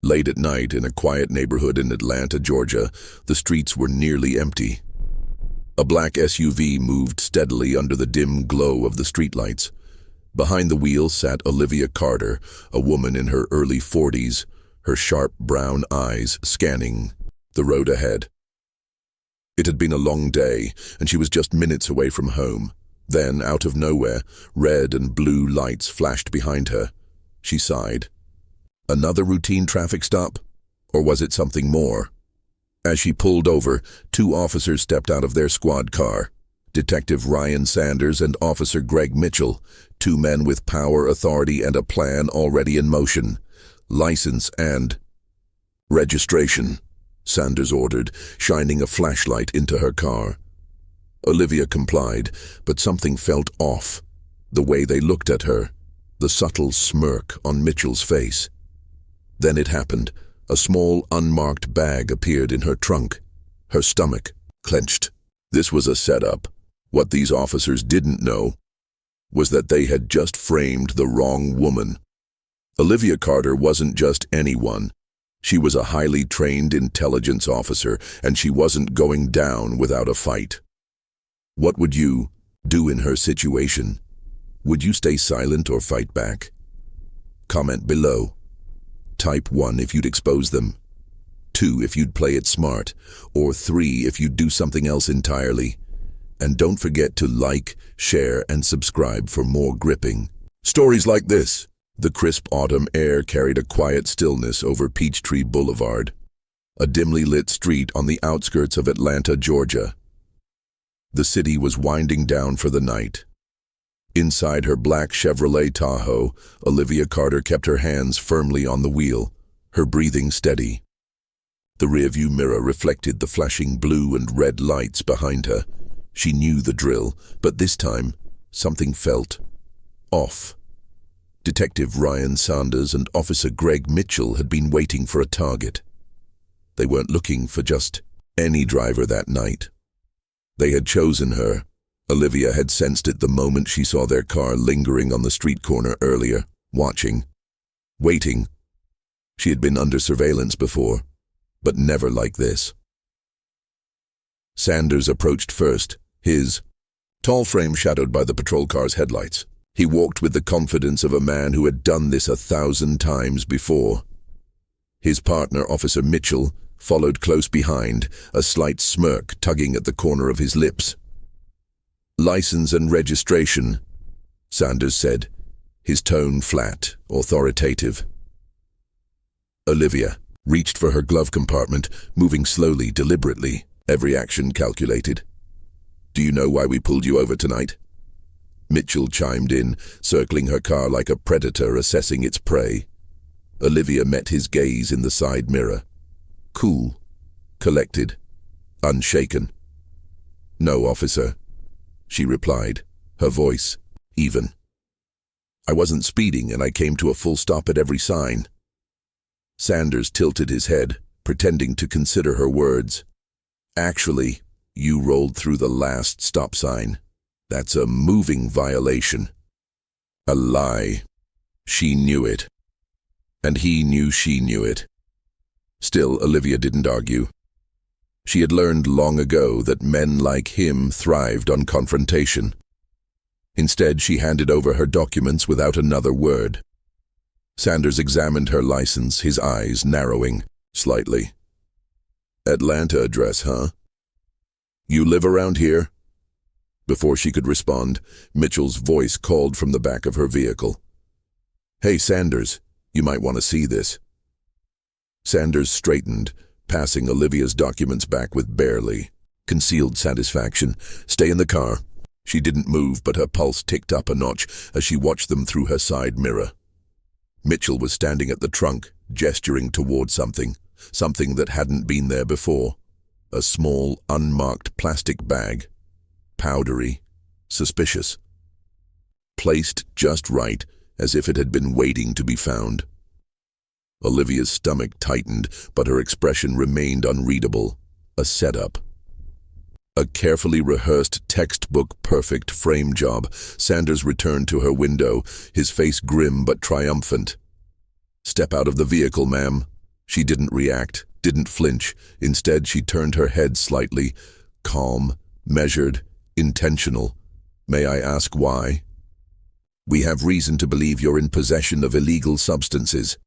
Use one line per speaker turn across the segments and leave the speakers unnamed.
Late at night, in a quiet neighborhood in Atlanta, Georgia, the streets were nearly empty. A black SUV moved steadily under the dim glow of the streetlights. Behind the wheel sat Olivia Carter, a woman in her early 40s, her sharp brown eyes scanning the road ahead. It had been a long day, and she was just minutes away from home. Then, out of nowhere, red and blue lights flashed behind her. She sighed. Another routine traffic stop? Or was it something more? As she pulled over, two officers stepped out of their squad car. Detective Ryan Sanders and Officer Greg Mitchell, two men with power, authority, and a plan already in motion. License and registration, Sanders ordered, shining a flashlight into her car. Olivia complied, but something felt off. The way they looked at her, the subtle smirk on Mitchell's face. Then it happened. A small, unmarked bag appeared in her trunk. Her stomach clenched. This was a setup. What these officers didn't know was that they had just framed the wrong woman. Olivia Carter wasn't just anyone. She was a highly trained intelligence officer, and she wasn't going down without a fight. What would you do in her situation? Would you stay silent or fight back? Comment below. Type 1 if you'd expose them, 2 if you'd play it smart, or 3 if you'd do something else entirely. And don't forget to like, share, and subscribe for more gripping stories like this. The crisp autumn air carried a quiet stillness over Peachtree Boulevard, a dimly lit street on the outskirts of Atlanta, Georgia. The city was winding down for the night. Inside her black Chevrolet Tahoe, Olivia Carter kept her hands firmly on the wheel, her breathing steady. The rearview mirror reflected the flashing blue and red lights behind her. She knew the drill, but this time, something felt off. Detective Ryan Sanders and Officer Greg Mitchell had been waiting for a target. They weren't looking for just any driver that night. They had chosen her. Olivia had sensed it the moment she saw their car lingering on the street corner earlier, watching, waiting. She had been under surveillance before, but never like this. Sanders approached first, his tall frame shadowed by the patrol car's headlights. He walked with the confidence of a man who had done this 1,000 times before. His partner, Officer Mitchell, followed close behind, a slight smirk tugging at the corner of his lips. License and registration, Sanders said, his tone flat, authoritative. Olivia reached for her glove compartment, moving slowly, deliberately, every action calculated. Do you know why we pulled you over tonight? Mitchell chimed in, circling her car like a predator assessing its prey. Olivia met his gaze in the side mirror. Cool, collected, unshaken. No, officer, she replied, her voice even. I wasn't speeding, and I came to a full stop at every sign. Sanders tilted his head, pretending to consider her words. Actually, you rolled through the last stop sign. That's a moving violation. A lie. She knew it. And he knew she knew it. Still, Olivia didn't argue. She had learned long ago that men like him thrived on confrontation. Instead, she handed over her documents without another word. Sanders examined her license, his eyes narrowing slightly. Atlanta address, huh? You live around here? Before she could respond, Mitchell's voice called from the back of her vehicle. Hey, Sanders, you might want to see this. Sanders straightened, passing Olivia's documents back with barely concealed satisfaction. Stay in the car. She didn't move, but her pulse ticked up a notch as she watched them through her side mirror. Mitchell was standing at the trunk, gesturing toward something that hadn't been there before. A small, unmarked plastic bag. Powdery, suspicious. Placed just right, as if it had been waiting to be found. Olivia's stomach tightened, but her expression remained unreadable. A setup. A carefully rehearsed textbook-perfect frame job. Sanders returned to her window, his face grim but triumphant. Step out of the vehicle, ma'am, She didn't react, didn't flinch. Instead, she turned her head slightly, calm, measured, intentional. "May I ask why?" "We have reason to believe you're in possession of illegal substances."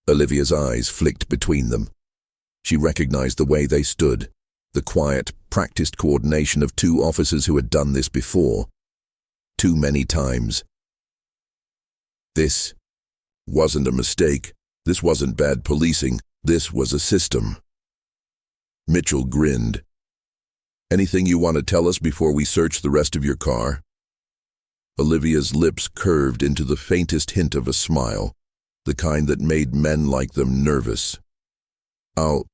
Olivia's eyes flicked between them. She recognized the way they stood, the quiet, practiced coordination of two officers who had done this before. Too many times. This wasn't a mistake. This wasn't bad policing. This was a system. Mitchell grinned. "Anything you want to tell us before we search the rest of your car?" Olivia's lips curved into the faintest hint of a smile, the kind that made men like them nervous. "I'll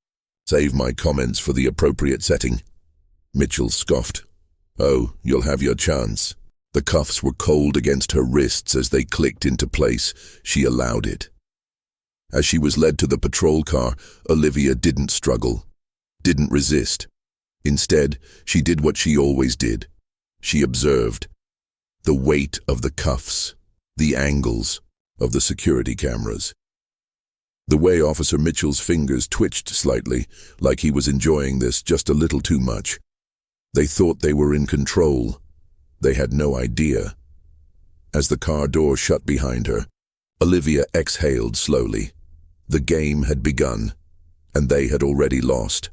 save my comments for the appropriate setting." Mitchell scoffed. "Oh, you'll have your chance." The cuffs were cold against her wrists as they clicked into place. She allowed it. As she was led to the patrol car, Olivia didn't struggle, didn't resist. Instead, she did what she always did. She observed. The weight of the cuffs, the angles of the security cameras. The way Officer Mitchell's fingers twitched slightly, like he was enjoying this just a little too much. They thought they were in control. They had no idea. As the car door shut behind her, Olivia exhaled slowly. The game had begun, and they had already lost.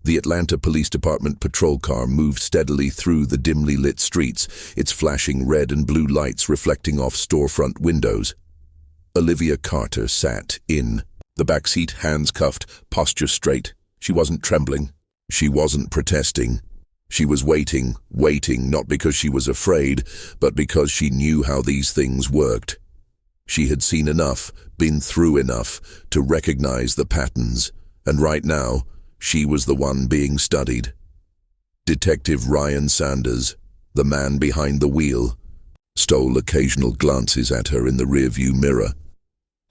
The Atlanta Police Department patrol car moved steadily through the dimly lit streets, its flashing red and blue lights reflecting off storefront windows. Olivia Carter sat in the back seat, hands cuffed, posture straight. She wasn't trembling. She wasn't protesting. She was waiting, not because she was afraid, but because she knew how these things worked. She had seen enough, been through enough, to recognize the patterns, and right now, she was the one being studied. Detective Ryan Sanders, the man behind the wheel, stole occasional glances at her in the rearview mirror.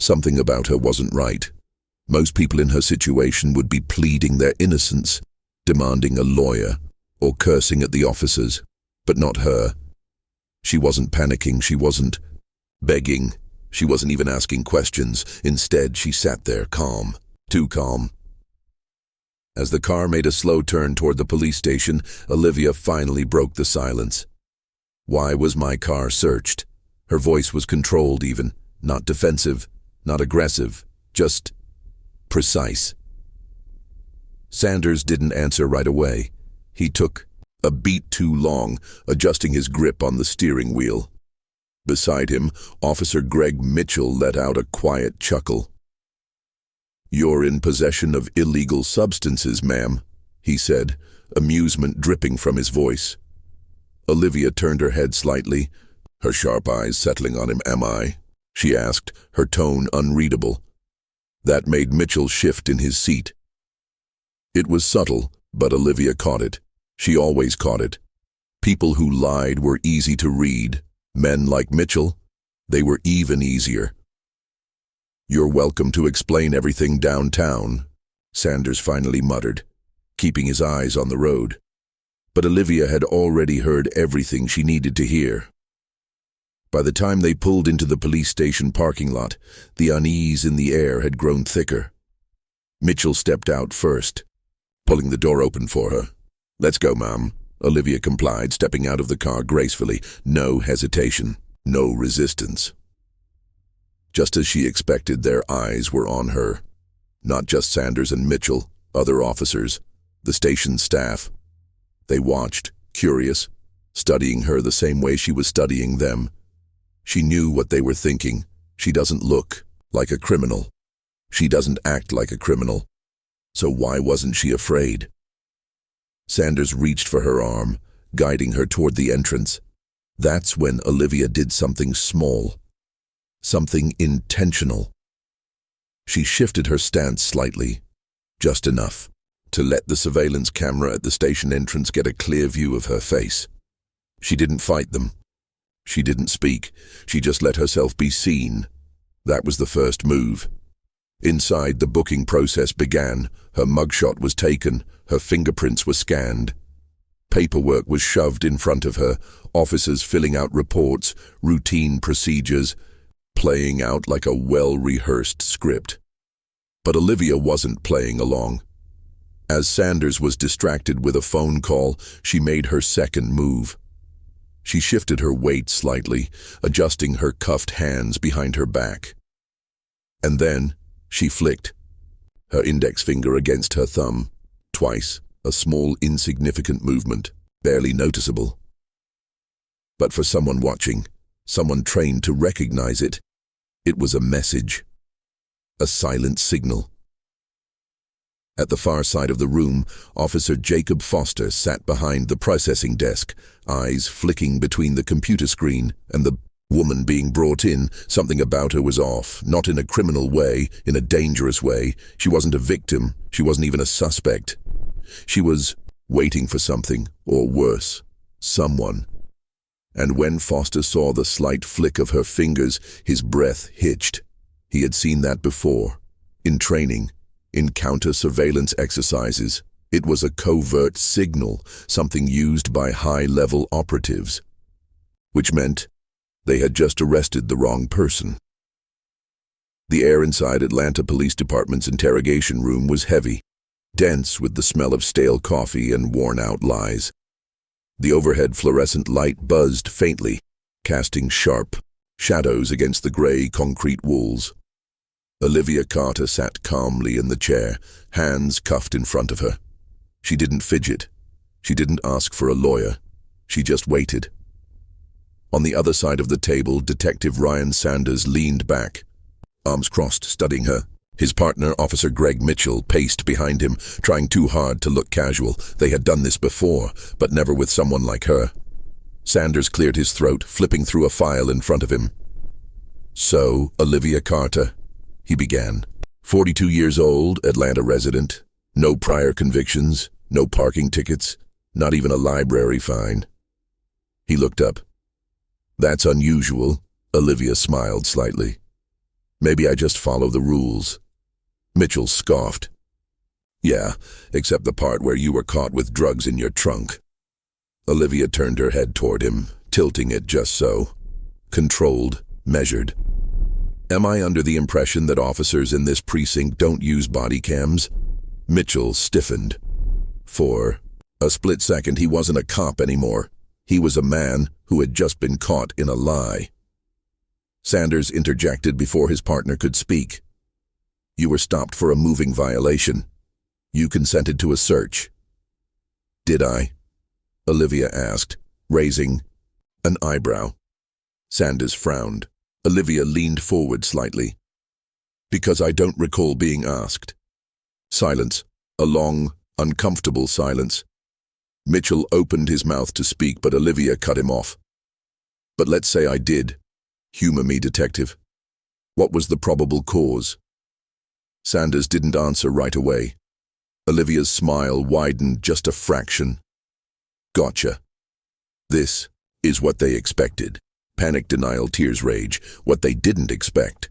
Something about her wasn't right. Most people in her situation would be pleading their innocence, demanding a lawyer, or cursing at the officers, but not her. She wasn't panicking, she wasn't begging, she wasn't even asking questions. Instead, she sat there calm, too calm. As the car made a slow turn toward the police station, Olivia finally broke the silence. "Why was my car searched?" Her voice was controlled even, not defensive, not aggressive, just precise. Sanders didn't answer right away. He took a beat too long, adjusting his grip on the steering wheel. Beside him, Officer Greg Mitchell let out a quiet chuckle. "You're in possession of illegal substances, ma'am," he said, amusement dripping from his voice. Olivia turned her head slightly, her sharp eyes settling on him. "Am I?" she asked, her tone unreadable. That made Mitchell shift in his seat. It was subtle, but Olivia caught it. She always caught it. People who lied were easy to read. Men like Mitchell, they were even easier. "You're welcome to explain everything downtown," Sanders finally muttered, keeping his eyes on the road. But Olivia had already heard everything she needed to hear. By the time they pulled into the police station parking lot, the unease in the air had grown thicker. Mitchell stepped out first, pulling the door open for her. "Let's go, ma'am," Olivia complied, stepping out of the car gracefully. No hesitation, no resistance. Just as she expected, their eyes were on her. Not just Sanders and Mitchell, other officers, the station staff. They watched, curious, studying her the same way she was studying them. She knew what they were thinking. She doesn't look like a criminal. She doesn't act like a criminal. So why wasn't she afraid? Sanders reached for her arm, guiding her toward the entrance. That's when Olivia did something small, something intentional. She shifted her stance slightly, just enough, to let the surveillance camera at the station entrance get a clear view of her face. She didn't fight them. She didn't speak. She just let herself be seen. That was the first move. Inside, the booking process began. Her mugshot was taken. Her fingerprints were scanned. Paperwork was shoved in front of her, officers filling out reports, routine procedures. playing out like a well-rehearsed script. But Olivia wasn't playing along. As Sanders was distracted with a phone call, she made her second move. She shifted her weight slightly, adjusting her cuffed hands behind her back. And then she flicked, her index finger against her thumb, twice, a small, insignificant movement, barely noticeable. But for someone watching, someone trained to recognize it, it was a message, a silent signal. At the far side of the room, Officer Jacob Foster sat behind the processing desk, eyes flicking between the computer screen and the woman being brought in. Something about her was off, not in a criminal way, in a dangerous way. She wasn't a victim, she wasn't even a suspect. She was waiting for something, or worse, someone. And when Foster saw the slight flick of her fingers, his breath hitched. He had seen that before, in training, in counter-surveillance exercises. It was a covert signal, something used by high-level operatives, which meant they had just arrested the wrong person. The air inside Atlanta Police Department's interrogation room was heavy, dense with the smell of stale coffee and worn-out lies. The overhead fluorescent light buzzed faintly, casting sharp shadows against the gray concrete walls. Olivia Carter sat calmly in the chair, hands cuffed in front of her. She didn't fidget. She didn't ask for a lawyer. She just waited. On the other side of the table, Detective Ryan Sanders leaned back, arms crossed, studying her. His partner, Officer Greg Mitchell, paced behind him, trying too hard to look casual. They had done this before, but never with someone like her. Sanders cleared his throat, flipping through a file in front of him. "So, Olivia Carter," he began. 42 years old, Atlanta resident, no prior convictions, no parking tickets, not even a library fine. He looked up. "That's unusual," Olivia smiled slightly. "Maybe I just follow the rules." Mitchell scoffed. "Yeah, except the part where you were caught with drugs in your trunk." Olivia turned her head toward him, tilting it just so. Controlled, measured. "Am I under the impression that officers in this precinct don't use body cams?" Mitchell stiffened. For a split second, he wasn't a cop anymore. He was a man who had just been caught in a lie. Sanders interjected before his partner could speak. "You were stopped for a moving violation. You consented to a search." "Did I?" Olivia asked, raising an eyebrow. Sanders frowned. Olivia leaned forward slightly. "Because I don't recall being asked." Silence. A long, uncomfortable silence. Mitchell opened his mouth to speak, but Olivia cut him off. "But let's say I did. Humor me, detective. What was the probable cause?" Sanders didn't answer right away. Olivia's smile widened just a fraction. "Gotcha. This is what they expected." Panic, denial, tears, rage. What they didn't expect.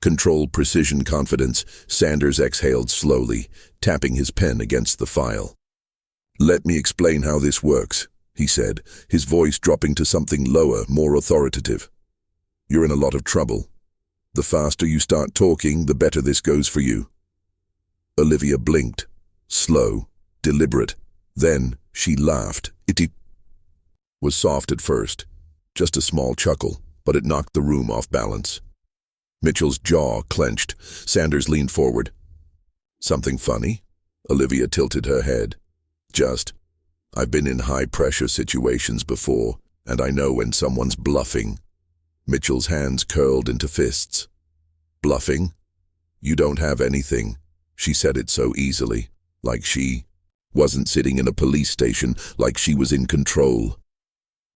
Control, precision, confidence. Sanders exhaled slowly, tapping his pen against the file. "Let me explain how this works," he said, his voice dropping to something lower, more authoritative. "You're in a lot of trouble. The faster you start talking, the better this goes for you." Olivia blinked. Slow, deliberate. Then she laughed. It was soft at first. Just a small chuckle, but it knocked the room off balance. Mitchell's jaw clenched. Sanders leaned forward. "Something funny?" Olivia tilted her head. I've been in high-pressure situations before, and I know when someone's bluffing." Mitchell's hands curled into fists. "Bluffing? You don't have anything." She said it so easily, like she wasn't sitting in a police station, like she was in control.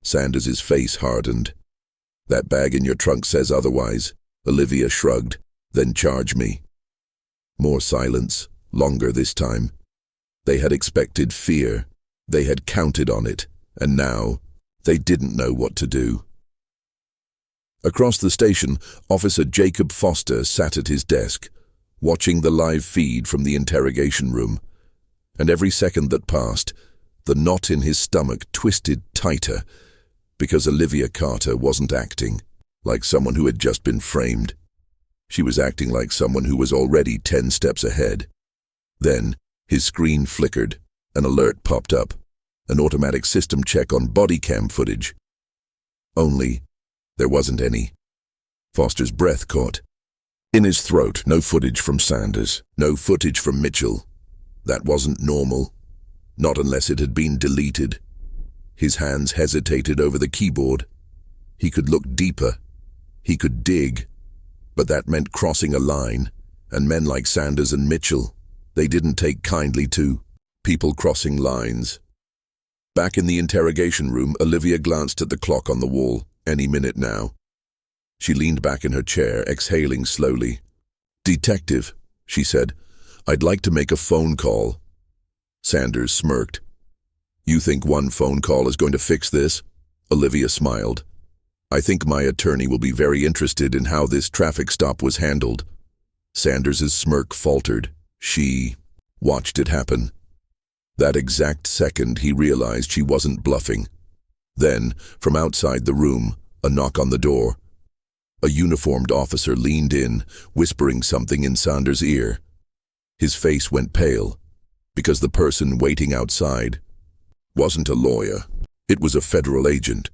Sanders's face hardened. "That bag in your trunk says otherwise." Olivia shrugged. "Then charge me." More silence, longer this time. They had expected fear. They had counted on it, and now they didn't know what to do. Across the station, Officer Jacob Foster sat at his desk, watching the live feed from the interrogation room. And every second that passed, the knot in his stomach twisted tighter, because Olivia Carter wasn't acting. like someone who had just been framed. She was acting like someone who was already 10 steps ahead. Then, his screen flickered. An alert popped up. An automatic system check on body cam footage. Only, there wasn't any. Foster's breath caught. In his throat, no footage from Sanders, no footage from Mitchell. That wasn't normal. Not unless it had been deleted. His hands hesitated over the keyboard. He could look deeper. He could dig. But that meant crossing a line, and men like Sanders and Mitchell, they didn't take kindly to people crossing lines. Back in the interrogation room, Olivia glanced at the clock on the wall. Any minute now. She leaned back in her chair, exhaling slowly. "Detective," she said, "I'd like to make a phone call." Sanders smirked. "You think one phone call is going to fix this?" Olivia smiled. "I think my attorney will be very interested in how this traffic stop was handled." Sanders's smirk faltered. She watched it happen. That exact second, he realized she wasn't bluffing. Then, from outside the room, a knock on the door. A uniformed officer leaned in, whispering something in Sanders' ear. His face went pale, because the person waiting outside wasn't a lawyer. It was a federal agent,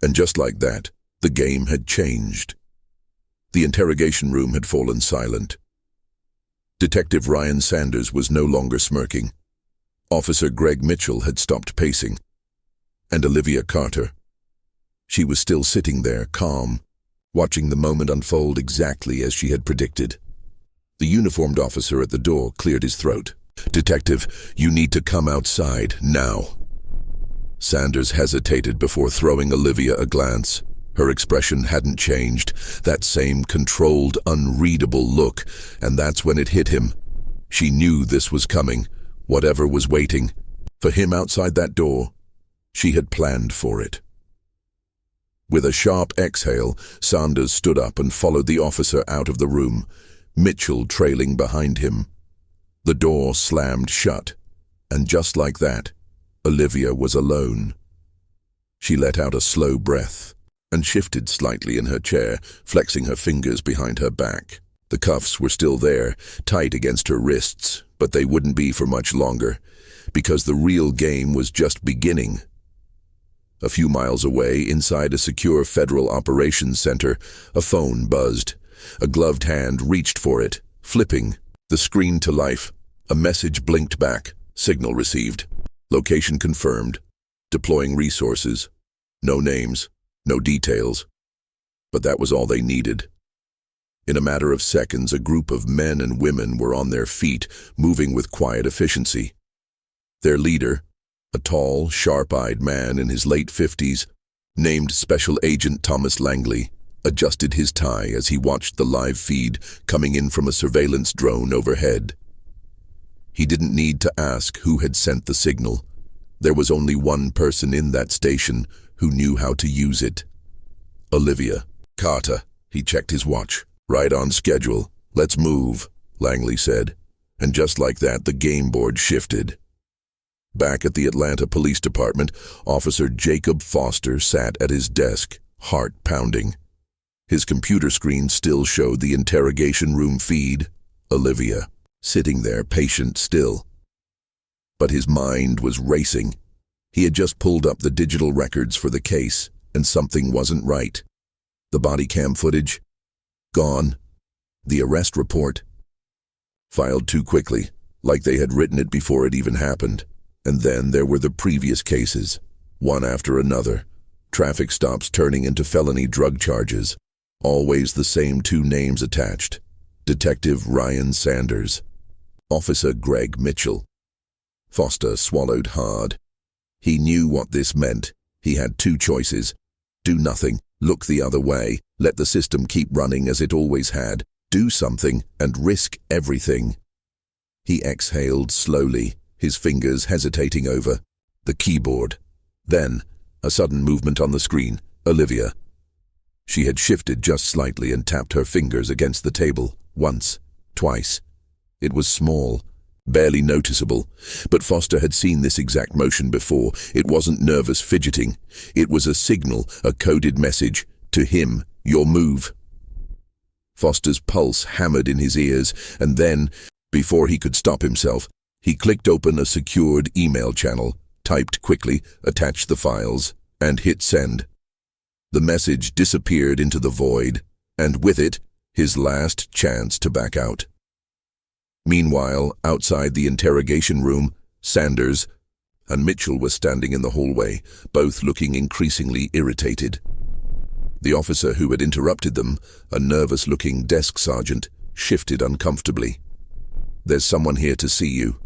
and just like that, the game had changed. The interrogation room had fallen silent. Detective Ryan Sanders was no longer smirking. Officer Greg Mitchell had stopped pacing. And Olivia Carter. She was still sitting there, calm, watching the moment unfold exactly as she had predicted. The uniformed officer at the door cleared his throat. "Detective, you need to come outside, now." Sanders hesitated before throwing Olivia a glance. Her expression hadn't changed, that same controlled, unreadable look, and that's when it hit him. She knew this was coming, whatever was waiting. For him outside that door, she had planned for it. With a sharp exhale, Sanders stood up and followed the officer out of the room, Mitchell trailing behind him. The door slammed shut, and just like that, Olivia was alone. She let out a slow breath and shifted slightly in her chair, flexing her fingers behind her back. The cuffs were still there, tight against her wrists, but they wouldn't be for much longer, because the real game was just beginning. A few miles away, inside a secure federal operations center, a phone buzzed. A gloved hand reached for it, flipping the screen to life. A message blinked back. Signal received. Location confirmed. Deploying resources. No names, no details. But that was all they needed. In a matter of seconds, a group of men and women were on their feet, moving with quiet efficiency. Their leader, a tall, sharp-eyed man in his late 50s, named Special Agent Thomas Langley, adjusted his tie as he watched the live feed coming in from a surveillance drone overhead. He didn't need to ask who had sent the signal. There was only one person in that station who knew how to use it. Olivia Carter. He checked his watch. "Right on schedule. Let's move," Langley said. And just like that, the game board shifted. Back at the Atlanta Police Department, Officer Jacob Foster sat at his desk, heart pounding. His computer screen still showed the interrogation room feed, Olivia, sitting there patient still. But his mind was racing. He had just pulled up the digital records for the case, and something wasn't right. The body cam footage? Gone. The arrest report? Filed too quickly, like they had written it before it even happened. And then there were the previous cases, one after another. Traffic stops turning into felony drug charges. Always the same two names attached. Detective Ryan Sanders. Officer Greg Mitchell. Foster swallowed hard. He knew what this meant. He had two choices. Do nothing, look the other way, let the system keep running as it always had. Do something and risk everything. He exhaled slowly, his fingers hesitating over the keyboard. Then, a sudden movement on the screen. Olivia. She had shifted just slightly and tapped her fingers against the table. Once, twice. It was small, barely noticeable, but Foster had seen this exact motion before. It wasn't nervous fidgeting. It was a signal, a coded message. To him, your move. Foster's pulse hammered in his ears, and then, before he could stop himself, he clicked open a secured email channel, typed quickly, attached the files, and hit send. The message disappeared into the void, and with it, his last chance to back out. Meanwhile, outside the interrogation room, Sanders and Mitchell were standing in the hallway, both looking increasingly irritated. The officer who had interrupted them, a nervous-looking desk sergeant, shifted uncomfortably. "There's someone here to see you."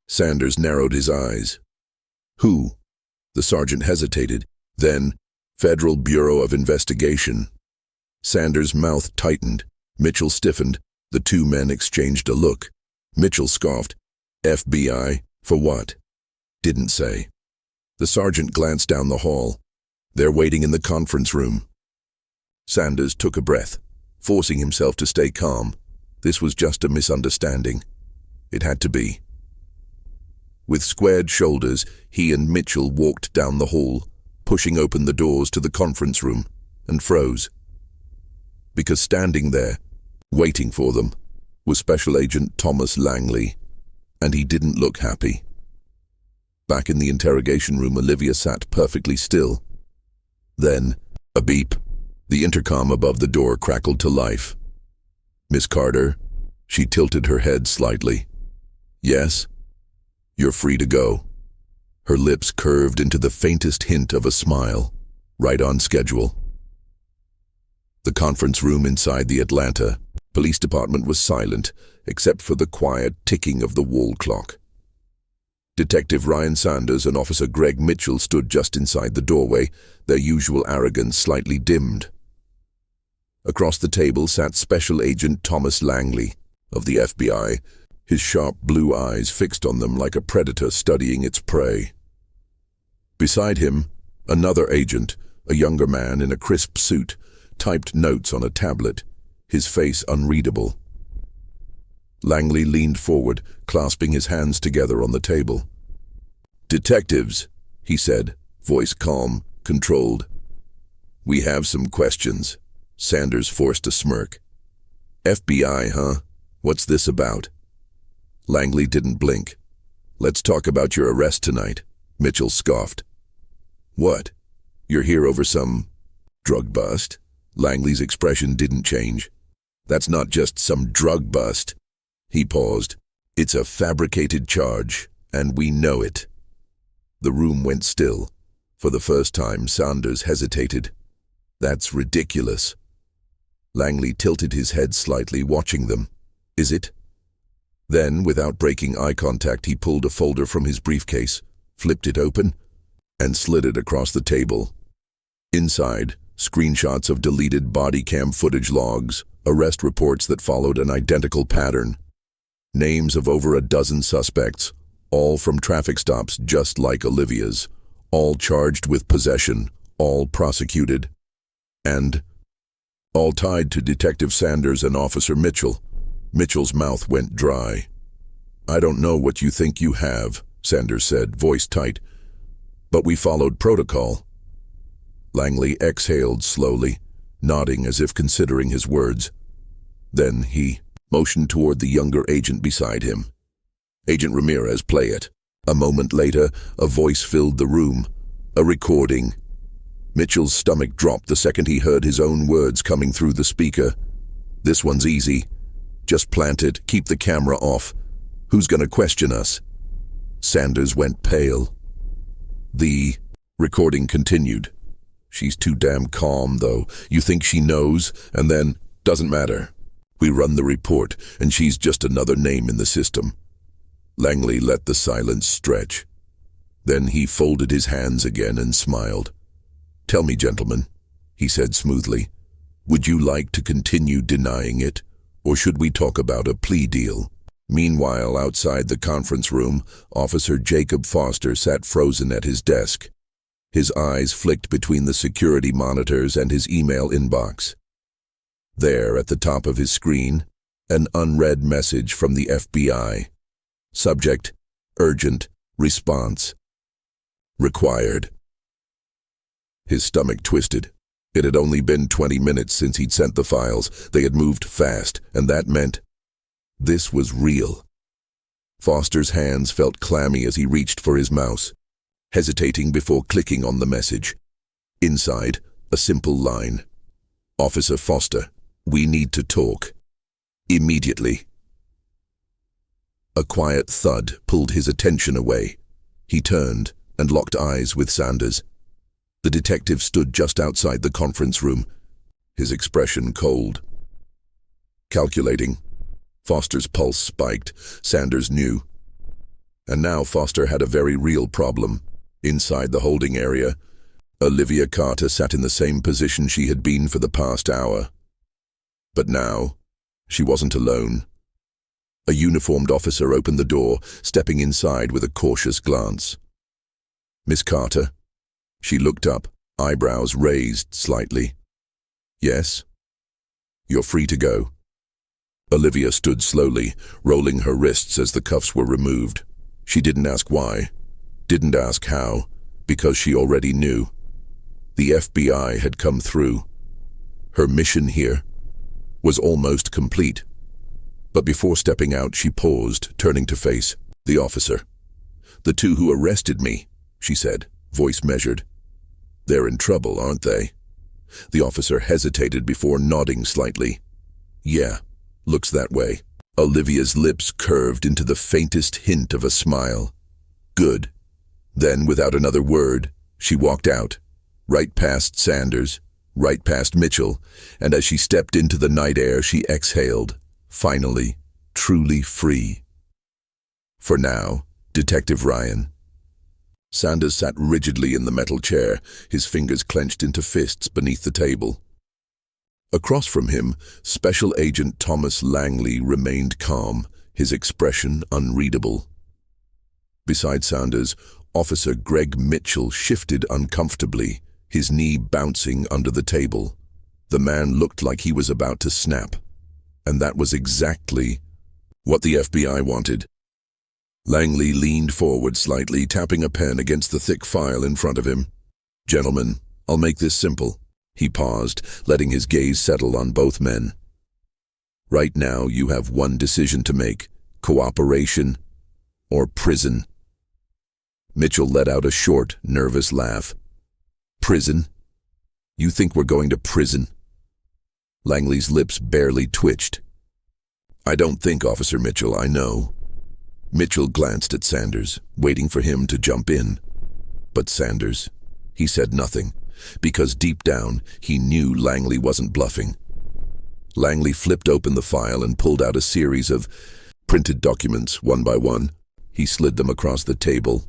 Sanders narrowed his eyes. "Who?" The sergeant hesitated. Then, "Federal Bureau of Investigation." Sanders' mouth tightened. Mitchell stiffened. The two men exchanged a look. Mitchell scoffed. "FBI? For what?" "Didn't say." The sergeant glanced down the hall. "They're waiting in the conference room." Sanders took a breath, forcing himself to stay calm. This was just a misunderstanding. It had to be. With squared shoulders, he and Mitchell walked down the hall, pushing open the doors to the conference room, and froze. Because standing there, waiting for them, was Special Agent Thomas Langley, and he didn't look happy. Back in the interrogation room, Olivia sat perfectly still. Then, a beep. The intercom above the door crackled to life. "Miss Carter?" She tilted her head slightly. "Yes?" "You're free to go." Her lips curved into the faintest hint of a smile. "Right on schedule." The conference room inside the Atlanta Police Department was silent, except for the quiet ticking of the wall clock. Detective Ryan Sanders and Officer Greg Mitchell stood just inside the doorway, their usual arrogance slightly dimmed. Across the table sat Special Agent Thomas Langley of the FBI, his sharp blue eyes fixed on them like a predator studying its prey. Beside him, another agent, a younger man in a crisp suit, typed notes on a tablet, his face unreadable. Langley leaned forward, clasping his hands together on the table. "Detectives," he said, voice calm, controlled. "We have some questions." Sanders forced a smirk. "FBI, huh? What's this about?" Langley didn't blink. "Let's talk about your arrest tonight," Mitchell scoffed. "What? You're here over some drug bust?" Langley's expression didn't change. "That's not just some drug bust." He paused. "It's a fabricated charge, and we know it." The room went still. For the first time, Sanders hesitated. "That's ridiculous." Langley tilted his head slightly, watching them. "Is it?" Then, without breaking eye contact, he pulled a folder from his briefcase, flipped it open, and slid it across the table. Inside, screenshots of deleted body cam footage logs, arrest reports that followed an identical pattern. Names of over a dozen suspects, all from traffic stops just like Olivia's, all charged with possession, all prosecuted, and all tied to Detective Sanders and Officer Mitchell. Mitchell's mouth went dry. "I don't know what you think you have," Sanders said, voice tight, "but we followed protocol." Langley exhaled slowly, nodding as if considering his words. Then he motioned toward the younger agent beside him. "Agent Ramirez, play it." A moment later, a voice filled the room. A recording. Mitchell's stomach dropped the second he heard his own words coming through the speaker. "This one's easy. Just plant it, keep the camera off. Who's gonna question us?" Sanders went pale. The recording continued. "She's too damn calm, though. You think she knows, and then, doesn't matter. We run the report, and she's just another name in the system." Langley let the silence stretch. Then he folded his hands again and smiled. "Tell me, gentlemen," he said smoothly, "would you like to continue denying it, or should we talk about a plea deal?" Meanwhile, outside the conference room, Officer Jacob Foster sat frozen at his desk. His eyes flicked between the security monitors and his email inbox. There, at the top of his screen, an unread message from the FBI. Subject: urgent, response. Required. His stomach twisted. It had only been 20 minutes since he'd sent the files. They had moved fast, and that meant this was real. Foster's hands felt clammy as he reached for his mouse, hesitating before clicking on the message. Inside, a simple line. "Officer Foster, we need to talk. Immediately." A quiet thud pulled his attention away. He turned and locked eyes with Sanders. The detective stood just outside the conference room, his expression cold. Calculating. Foster's pulse spiked. Sanders knew. And now Foster had a very real problem. Inside the holding area, Olivia Carter sat in the same position she had been for the past hour. But now, she wasn't alone. A uniformed officer opened the door, stepping inside with a cautious glance. "Miss Carter?" She looked up, eyebrows raised slightly. "Yes?" "You're free to go." Olivia stood slowly, rolling her wrists as the cuffs were removed. She didn't ask why, didn't ask how, because she already knew. The FBI had come through. Her mission here was almost complete. But before stepping out, she paused, turning to face the officer. "The two who arrested me," she said, voice measured. "They're in trouble, aren't they?" The officer hesitated before nodding slightly. "Yeah, looks that way." Olivia's lips curved into the faintest hint of a smile. "Good." Then, without another word, she walked out, right past Sanders, right past Mitchell, and as she stepped into the night air, she exhaled, finally, truly free. For now, Detective Ryan. Sanders sat rigidly in the metal chair, his fingers clenched into fists beneath the table. Across from him, Special Agent Thomas Langley remained calm, his expression unreadable. Beside Sanders, Officer Greg Mitchell shifted uncomfortably, his knee bouncing under the table. The man looked like he was about to snap, and that was exactly what the FBI wanted. Langley leaned forward slightly, tapping a pen against the thick file in front of him. "Gentlemen, I'll make this simple." He paused, letting his gaze settle on both men. "Right now, you have one decision to make: cooperation or prison." Mitchell let out a short, nervous laugh. "Prison? You think we're going to prison?" Langley's lips barely twitched. "I don't think, Officer Mitchell, I know." Mitchell glanced at Sanders, waiting for him to jump in. But Sanders, he said nothing, because deep down, he knew Langley wasn't bluffing. Langley flipped open the file and pulled out a series of printed documents, one by one. He slid them across the table.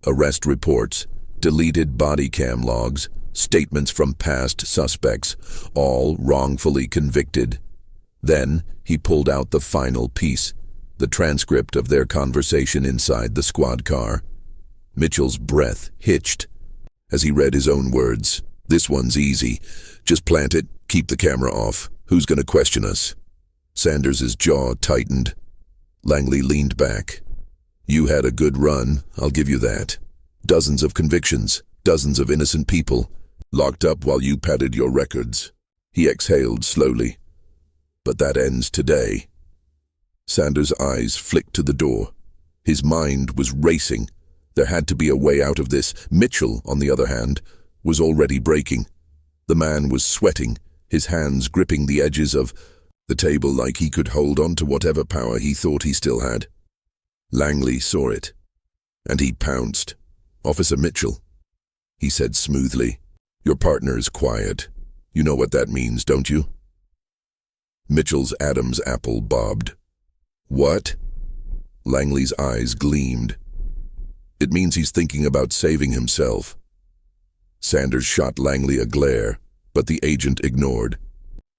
Arrest reports, deleted body cam logs, statements from past suspects, all wrongfully convicted. Then he pulled out the final piece, the transcript of their conversation inside the squad car. Mitchell's breath hitched as he read his own words. "This one's easy. Just plant it, keep the camera off. Who's going to question us?" Sanders' jaw tightened. Langley leaned back. "You had a good run, I'll give you that. Dozens of convictions, dozens of innocent people, locked up while you padded your records." He exhaled slowly. "But that ends today." Sanders' eyes flicked to the door. His mind was racing. There had to be a way out of this. Mitchell, on the other hand, was already breaking. The man was sweating, his hands gripping the edges of the table like he could hold on to whatever power he thought he still had. Langley saw it, and he pounced. "Officer Mitchell," he said smoothly, "your partner is quiet. You know what that means, don't you?" Mitchell's Adam's apple bobbed. "What?" Langley's eyes gleamed. "It means he's thinking about saving himself." Sanders shot Langley a glare, but the agent ignored.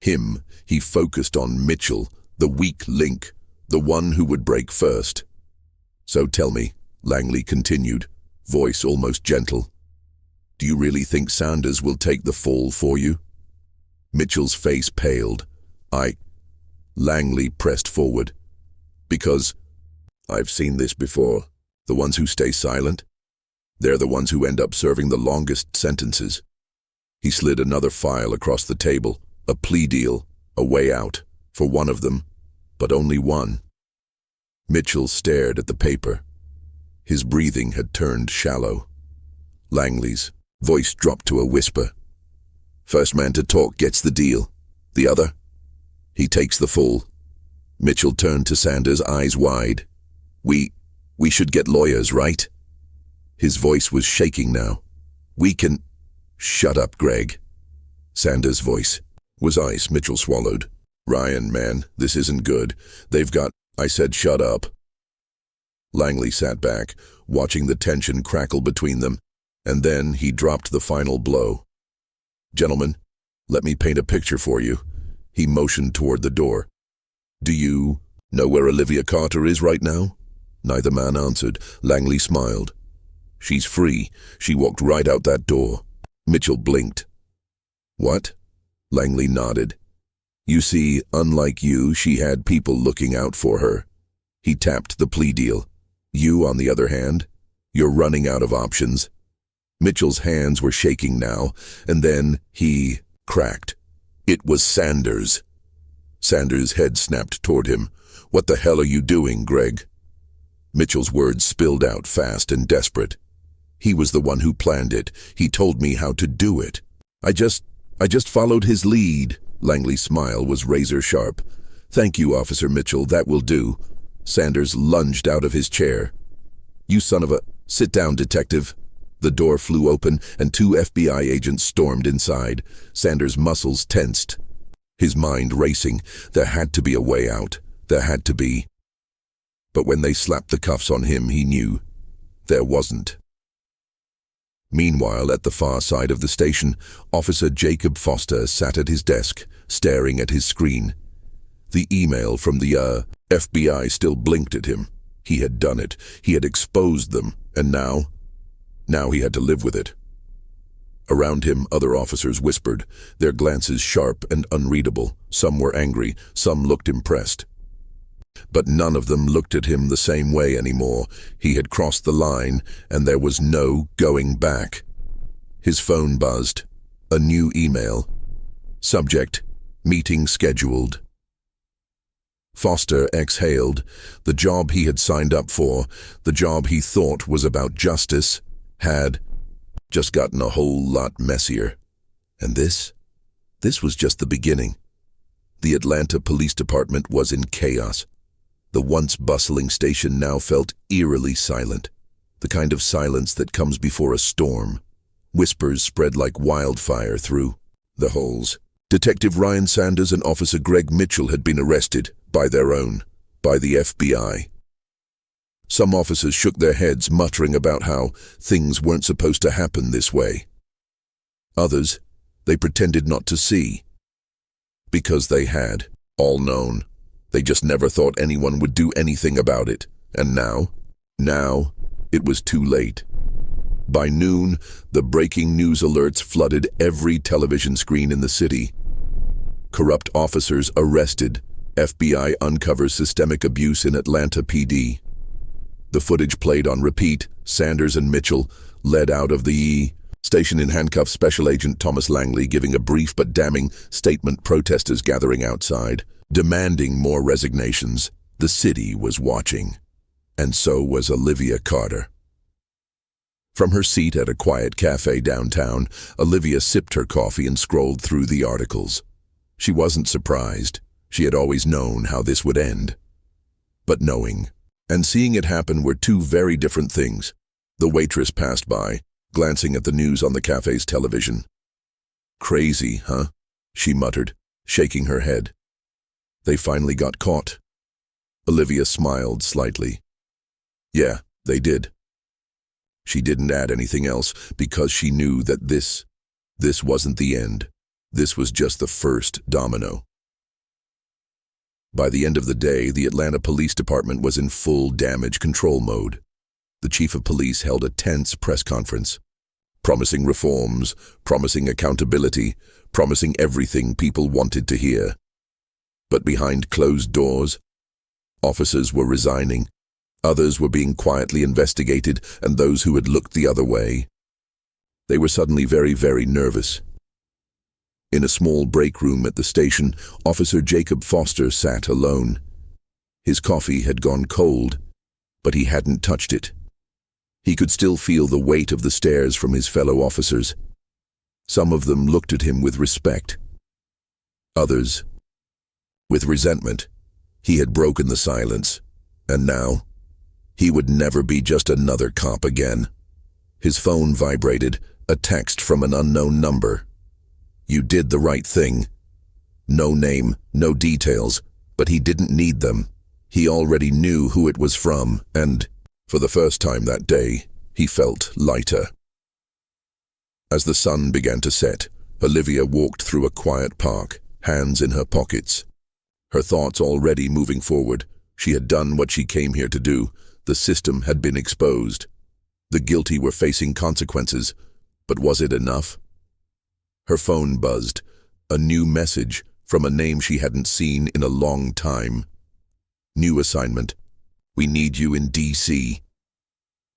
Him, he focused on Mitchell, the weak link, the one who would break first. "So tell me," Langley continued, voice almost gentle, "do you really think Sanders will take the fall for you?" Mitchell's face paled. Langley pressed forward. "Because I've seen this before. The ones who stay silent, they're the ones who end up serving the longest sentences." He slid another file across the table, a plea deal, a way out, for one of them, but only one. Mitchell stared at the paper. His breathing had turned shallow. Langley's voice dropped to a whisper. First man to talk gets the deal. The other? He takes the full. Mitchell turned to Sanders, eyes wide. We should get lawyers, right? His voice was shaking now. We can... Shut up, Greg. Sanders' voice was ice. Mitchell swallowed. Ryan, man, this isn't good. They've got... I said shut up. Langley sat back, watching the tension crackle between them, and then he dropped the final blow. Gentlemen, let me paint a picture for you. He motioned toward the door. Do you know where Olivia Carter is right now? Neither man answered. Langley smiled. She's free. She walked right out that door. Mitchell blinked. What? Langley nodded. You see, unlike you, she had people looking out for her. He tapped the plea deal. You, on the other hand, you're running out of options. Mitchell's hands were shaking now, and then he cracked. It was Sanders. Sanders' head snapped toward him. What the hell are you doing, Greg? Mitchell's words spilled out fast and desperate. He was the one who planned it. He told me how to do it. I just followed his lead. Langley's smile was razor sharp. Thank you, Officer Mitchell, that will do. Sanders lunged out of his chair. You son of a... Sit down, detective. The door flew open and 2 FBI agents stormed inside. Sanders' muscles tensed. His mind racing. There had to be a way out. There had to be. But when they slapped the cuffs on him, he knew. There wasn't. Meanwhile, at the far side of the station, Officer Jacob Foster sat at his desk, staring at his screen. The email from the FBI still blinked at him. He had done it. He had exposed them. And now he had to live with it. Around him, other officers whispered, their glances sharp and unreadable. Some were angry, some looked impressed. But none of them looked at him the same way anymore. He had crossed the line, and there was no going back. His phone buzzed. A new email. Subject, meeting scheduled. Foster exhaled. The job he had signed up for, the job he thought was about justice, had just gotten a whole lot messier. And this was just the beginning. The Atlanta Police Department was in chaos. The once bustling station now felt eerily silent, the kind of silence that comes before a storm. Whispers spread like wildfire through the halls. Detective Ryan Sanders and Officer Greg Mitchell had been arrested by the FBI. Some officers shook their heads, muttering about how things weren't supposed to happen this way. Others, they pretended not to see. Because they had all known. They just never thought anyone would do anything about it. And now, it was too late. By noon, the breaking news alerts flooded every television screen in the city. Corrupt officers arrested. FBI uncovers systemic abuse in Atlanta PD. The footage played on repeat. Sanders and Mitchell led out of the station in handcuffs. Special Agent Thomas Langley giving a brief but damning statement. Protesters gathering outside, demanding more resignations. The city was watching. And so was Olivia Carter. From her seat at a quiet cafe downtown, Olivia sipped her coffee and scrolled through the articles. She wasn't surprised. She had always known how this would end. But knowing and seeing it happen were two very different things. The waitress passed by, glancing at the news on the cafe's television. Crazy, huh? She muttered, shaking her head. They finally got caught. Olivia smiled slightly. Yeah, they did. She didn't add anything else because she knew that this wasn't the end. This was just the first domino. By the end of the day, the Atlanta Police Department was in full damage control mode. The chief of police held a tense press conference, promising reforms, promising accountability, promising everything people wanted to hear. But behind closed doors, officers were resigning, others were being quietly investigated, and those who had looked the other way, they were suddenly very, very nervous. In a small break room at the station, Officer Jacob Foster sat alone. His coffee had gone cold, but he hadn't touched it. He could still feel the weight of the stares from his fellow officers. Some of them looked at him with respect. Others, with resentment. He had broken the silence, and now, he would never be just another cop again. His phone vibrated, a text from an unknown number. "You did the right thing." No name, no details, but he didn't need them. He already knew who it was from, and, for the first time that day, he felt lighter. As the sun began to set, Olivia walked through a quiet park, hands in her pockets. Her thoughts already moving forward. She had done what she came here to do. The system had been exposed. The guilty were facing consequences, but was it enough? Her phone buzzed, a new message from a name she hadn't seen in a long time. "New assignment. We need you in DC."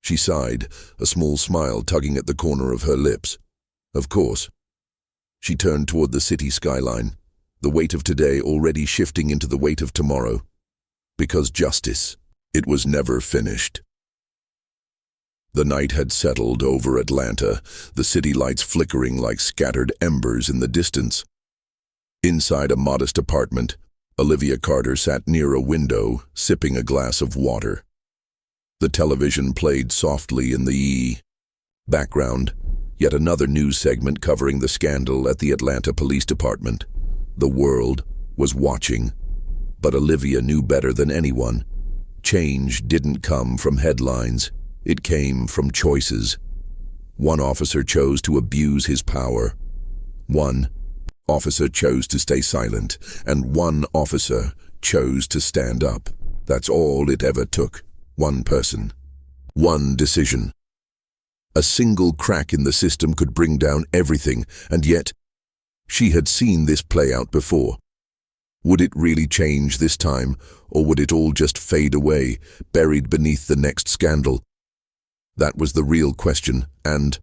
She sighed, a small smile tugging at the corner of her lips. Of course. She turned toward the city skyline, the weight of today already shifting into the weight of tomorrow. Because justice, it was never finished. The night had settled over Atlanta, the city lights flickering like scattered embers in the distance. Inside a modest apartment, Olivia Carter sat near a window, sipping a glass of water. The television played softly in the background, yet another news segment covering the scandal at the Atlanta Police Department. The world was watching, but Olivia knew better than anyone. Change didn't come from headlines. It came from choices. One officer chose to abuse his power. One officer chose to stay silent, and one officer chose to stand up. That's all it ever took. One person. One decision. A single crack in the system could bring down everything, and yet, she had seen this play out before. Would it really change this time, or would it all just fade away, buried beneath the next scandal? That was the real question, and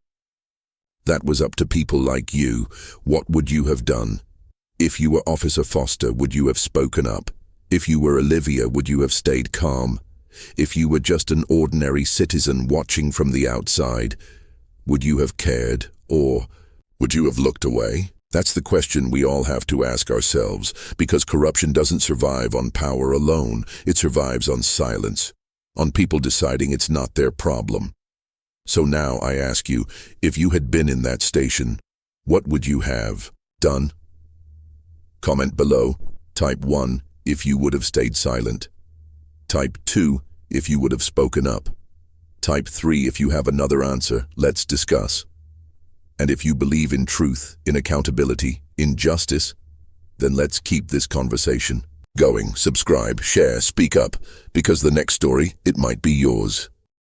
that was up to people like you. What would you have done? If you were Officer Foster, would you have spoken up? If you were Olivia, would you have stayed calm? If you were just an ordinary citizen watching from the outside, would you have cared, or would you have looked away? That's the question we all have to ask ourselves, because corruption doesn't survive on power alone. It survives on silence, on people deciding it's not their problem. So now I ask you, if you had been in that station, what would you have done? Comment below. Type 1 if you would have stayed silent. Type 2 if you would have spoken up. Type 3 if you have another answer. Let's discuss. And if you believe in truth, in accountability, in justice, then let's keep this conversation going. Subscribe, share, speak up, because the next story, it might be yours.